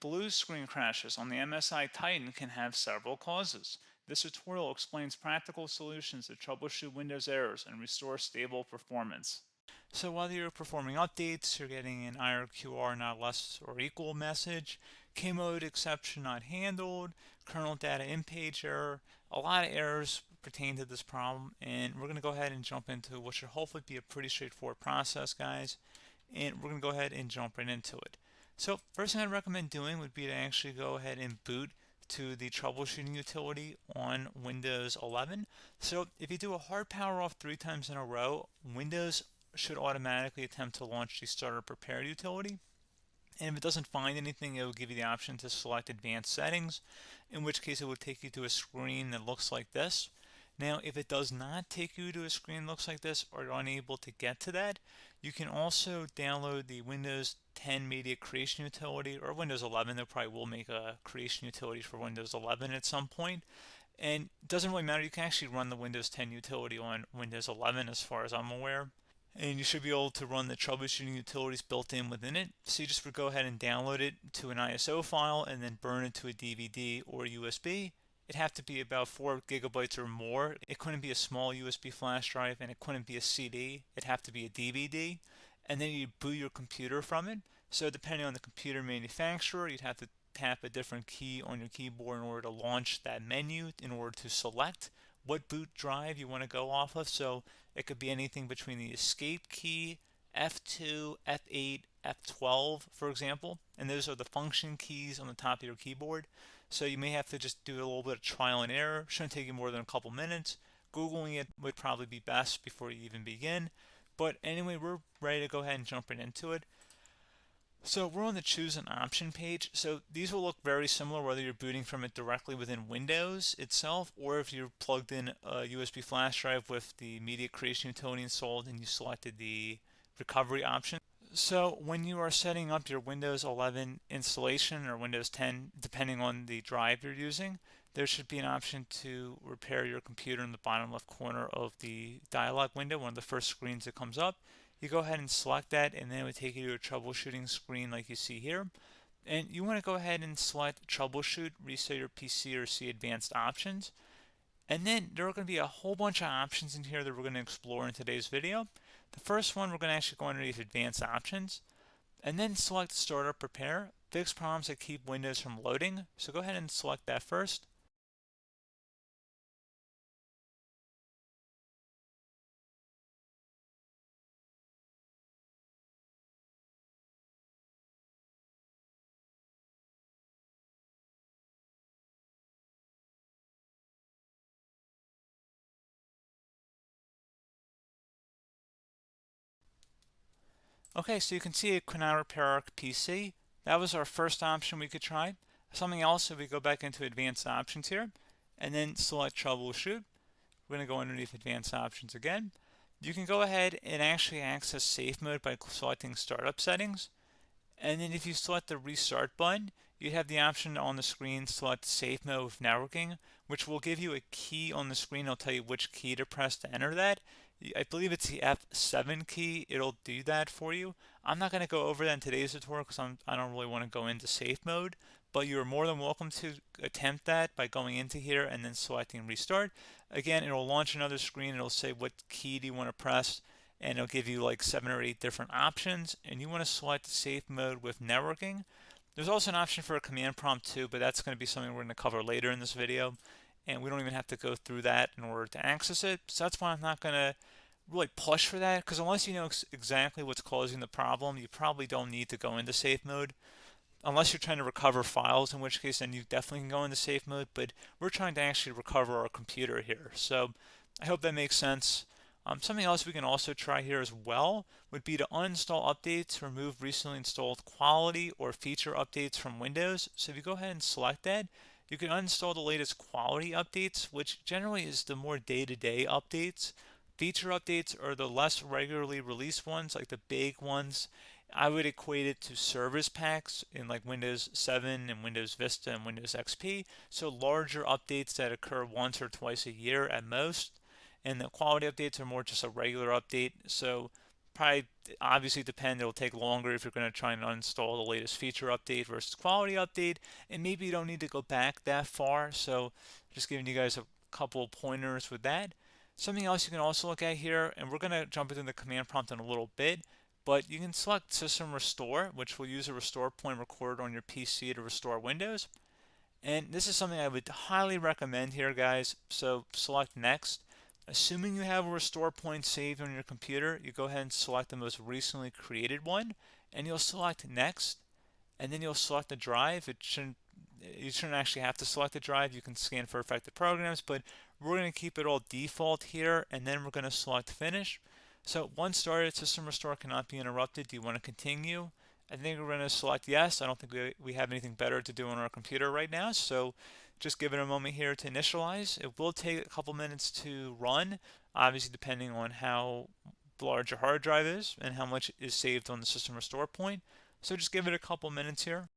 blue screen crashes on the MSI Titan can have several causes. This tutorial explains practical solutions to troubleshoot Windows errors and restore stable performance. So whether you're performing updates, you're getting an IRQR not less or equal message, K-mode exception not handled, kernel data in-page error, a lot of errors pertain to this problem, and we're going to go ahead and jump into what should hopefully be a pretty straightforward process, guys, and we're going to go ahead and jump right into it. So first thing I'd recommend doing would be to actually go ahead and boot to the troubleshooting utility on Windows 11. So if you do a hard power off 3 times in a row, Windows should automatically attempt to launch the starter prepare utility. And if it doesn't find anything, it will give you the option to select advanced settings, in which case it will take you to a screen that looks like this. Now, if it does not take you to a screen that looks like this, or you're unable to get to that, you can also download the Windows 10 Media Creation Utility, or Windows 11. They probably will make a creation utility for Windows 11 at some point. And it doesn't really matter, you can actually run the Windows 10 utility on Windows 11 as far as I'm aware. And you should be able to run the troubleshooting utilities built in within it. So you just would go ahead and download it to an ISO file and then burn it to a DVD or USB. It'd have to be about 4 gigabytes or more. It couldn't be a small USB flash drive, and it couldn't be a CD. It'd have to be a DVD. And then you boot your computer from it. So depending on the computer manufacturer, you'd have to tap a different key on your keyboard in order to launch that menu, in order to select what boot drive you want to go off of. So it could be anything between the escape key, F2, F8, F12, for example, and those are the function keys on the top of your keyboard. So you may have to just do a little bit of trial and error. Shouldn't take you more than a couple minutes. Googling it would probably be best before you even begin. But anyway, we're ready to go ahead and jump right into it. So we're on the choose an option page. So these will look very similar whether you're booting from it directly within Windows itself, or if you're plugged in a USB flash drive with the media creation utility installed and you selected the recovery option. So when you are setting up your Windows 11 installation or Windows 10, depending on the drive you're using, there should be an option to repair your computer in the bottom left corner of the dialog window, one of the first screens that comes up. You go ahead and select that, and then it would take you to a troubleshooting screen like you see here. And you want to go ahead and select troubleshoot, reset your PC, or see advanced options. And then there are going to be a whole bunch of options in here that we're going to explore in today's video. The first one, we're going to actually go underneath advanced options, and then select startup prepare, fix problems that keep Windows from loading. So go ahead and select that first. Okay, so you can see it could not repair our PC. That was our first option we could try. Something else, if we go back into advanced options here, and then select troubleshoot, we're going to go underneath advanced options again. You can go ahead and actually access safe mode by selecting startup settings. And then if you select the restart button, you have the option on the screen, select safe mode with networking, which will give you a key on the screen. It'll tell you which key to press to enter that. I believe it's the F7 key. It'll do that for you. I'm not going to go over that in today's tutorial because I don't really want to go into safe mode, but you're more than welcome to attempt that by going into here and then selecting restart. Again, it'll launch another screen. It'll say what key do you want to press, and it'll give you like 7 or 8 different options, and you want to select safe mode with networking. There's also an option for a command prompt too, but that's going to be something we're going to cover later in this video, and we don't even have to go through that in order to access it. So that's why I'm not going to really push for that, because unless you know exactly what's causing the problem, you probably don't need to go into safe mode. Unless you're trying to recover files, in which case then you definitely can go into safe mode, but we're trying to actually recover our computer here. So I hope that makes sense. Something else we can also try here as well would be to uninstall updates, remove recently installed quality or feature updates from Windows. So if you go ahead and select that, you can uninstall the latest quality updates, which generally is the more day-to-day updates. Feature updates are the less regularly released ones, like the big ones. I would equate it to service packs in like Windows 7 and Windows Vista and Windows XP. So larger updates that occur once or twice a year at most. And the quality updates are more just a regular update. So probably obviously depend. It'll take longer if you're going to try and uninstall the latest feature update versus quality update, and maybe you don't need to go back that far. So just giving you guys a couple of pointers with that. Something else you can also look at here, and we're going to jump into the command prompt in a little bit, but you can select System Restore, which will use a restore point recorded on your PC to restore Windows. And this is something I would highly recommend here, guys. So select Next. Assuming you have a restore point saved on your computer, you go ahead and select the most recently created one, and you'll select Next, and then you'll select the drive. You shouldn't actually have to select the drive. You can scan for affected programs, but we're going to keep it all default here, and then we're going to select Finish. So once started, System Restore cannot be interrupted. Do you want to continue? I think we're going to select yes. I don't think we have anything better to do on our computer right now, so just give it a moment here to initialize. It will take a couple minutes to run, obviously depending on how large your hard drive is and how much is saved on the System Restore point. So just give it a couple minutes here.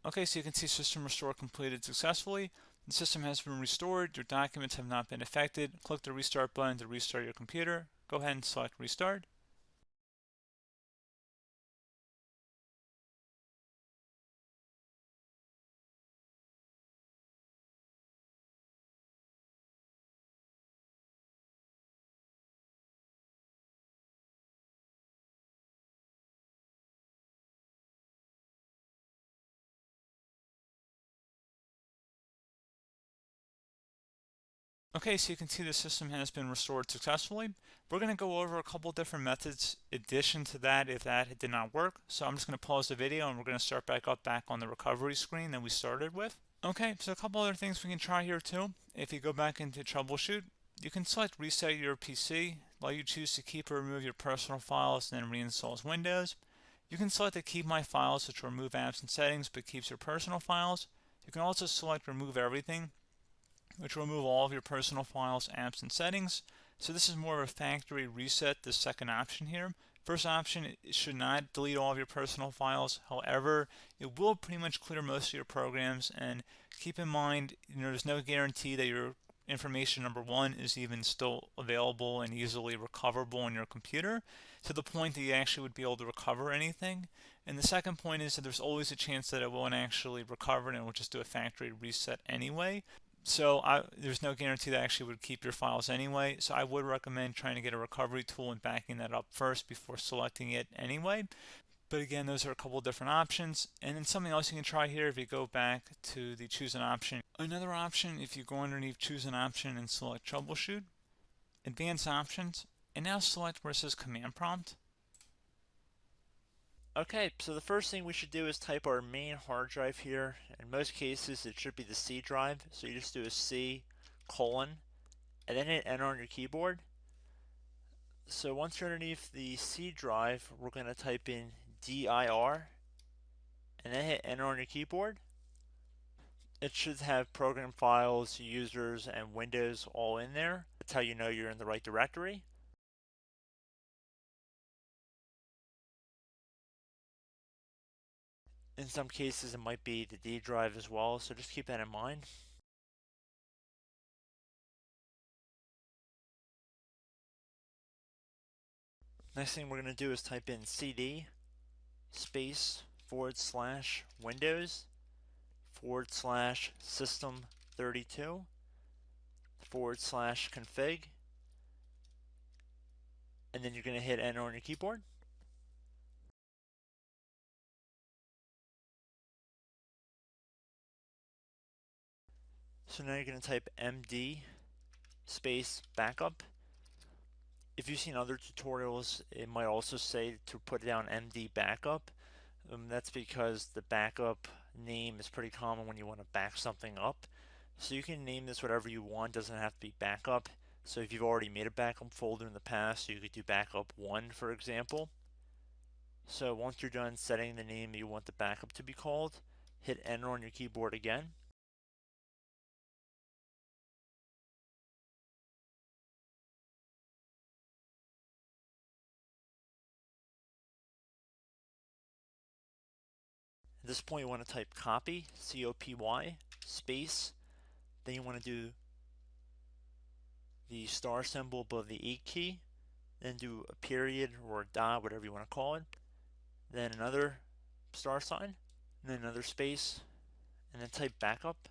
Okay, so you can see system restore completed successfully. The system has been restored. Your documents have not been affected. Click the restart button to restart your computer. Go ahead and select restart. Okay, so you can see the system has been restored successfully. We're going to go over a couple different methods in addition to that if that did not work. So I'm just going to pause the video and we're going to start back on the recovery screen that we started with. Okay, so a couple other things we can try here too. If you go back into troubleshoot, you can select reset your PC, let you choose to keep or remove your personal files and then reinstalls Windows. You can select to keep my files, which will remove apps and settings but keeps your personal files. You can also select remove everything, which will remove all of your personal files, apps, and settings. So this is more of a factory reset, the second option here. First option, it should not delete all of your personal files. However, it will pretty much clear most of your programs, and keep in mind, there's no guarantee that your information, number one, is even still available and easily recoverable on your computer to the point that you actually would be able to recover anything. And the second point is that there's always a chance that it won't actually recover and it will just do a factory reset anyway. So there's no guarantee that actually would keep your files anyway. So I would recommend trying to get a recovery tool and backing that up first before selecting it anyway. But again, those are a couple different options. And then something else you can try here if you go back to the choose an option. Another option, if you go underneath choose an option and select troubleshoot, advanced options, and now select where it says command prompt. Okay, so the first thing we should do is type our main hard drive here. In most cases, it should be the C drive. So you just do a C colon and then hit enter on your keyboard. So once you're underneath the C drive, we're going to type in dir and then hit enter on your keyboard. It should have program files, users, and Windows all in there. That's how you know you're in the right directory. In some cases, it might be the D drive as well, so just keep that in mind. Next thing we're going to do is type in cd space / Windows / system 32 / config, and then you're going to hit enter on your keyboard. So now you're going to type md space backup. If you've seen other tutorials, it might also say to put down md backup. That's because the backup name is pretty common when you want to back something up. So you can name this whatever you want, doesn't have to be backup. So if you've already made a backup folder in the past, you could do backup 1, for example. So once you're done setting the name you want the backup to be called, hit enter on your keyboard again. At this point you want to type copy, C-O-P-Y, space, then you want to do the star symbol above the 8 key, then do a period or a dot, whatever you want to call it, then another star sign, and then another space, and then type backup,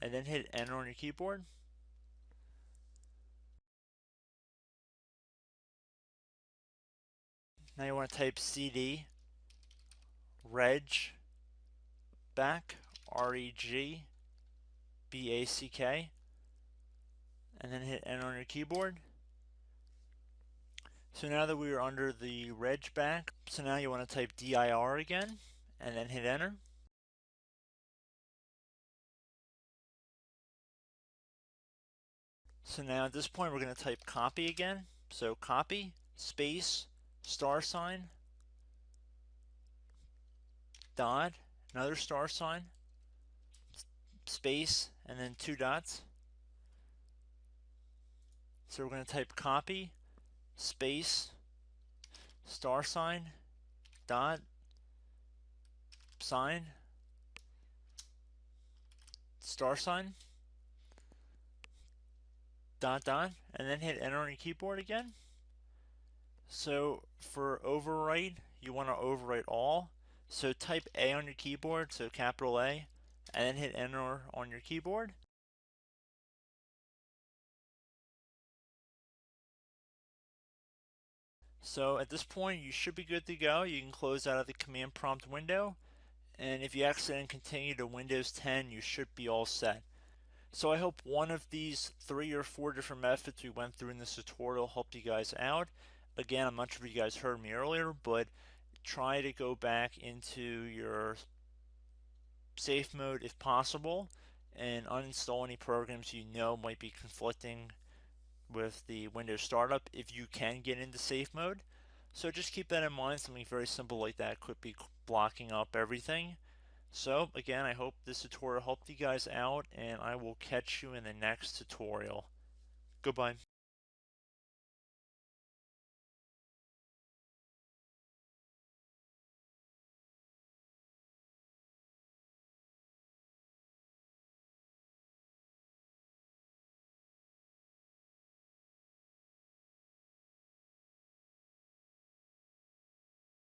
and then hit enter on your keyboard. Now you want to type cd reg back, REG BACK, and then hit enter on your keyboard. So now that we are under the reg back, so now you want to type dir again, and then hit enter. So now at this point we're going to type copy again. So copy, space, star sign, dot, another star sign, space, and then 2 dots. So we're going to type copy, space, star sign, dot, sign, star sign, dot dot, and then hit enter on your keyboard again. So for overwrite, you want to overwrite all. So type A on your keyboard, so capital A, and then hit enter on your keyboard. So at this point, you should be good to go. You can close out of the command prompt window, and if you accidentally continue to Windows 10, you should be all set. So I hope one of these 3 or 4 different methods we went through in this tutorial helped you guys out. Again, I'm not sure if you guys heard me earlier, but try to go back into your safe mode if possible and uninstall any programs you know might be conflicting with the Windows startup if you can get into safe mode. So just keep that in mind. Something very simple like that could be blocking up everything. So again, I hope this tutorial helped you guys out, and I will catch you in the next tutorial. Goodbye.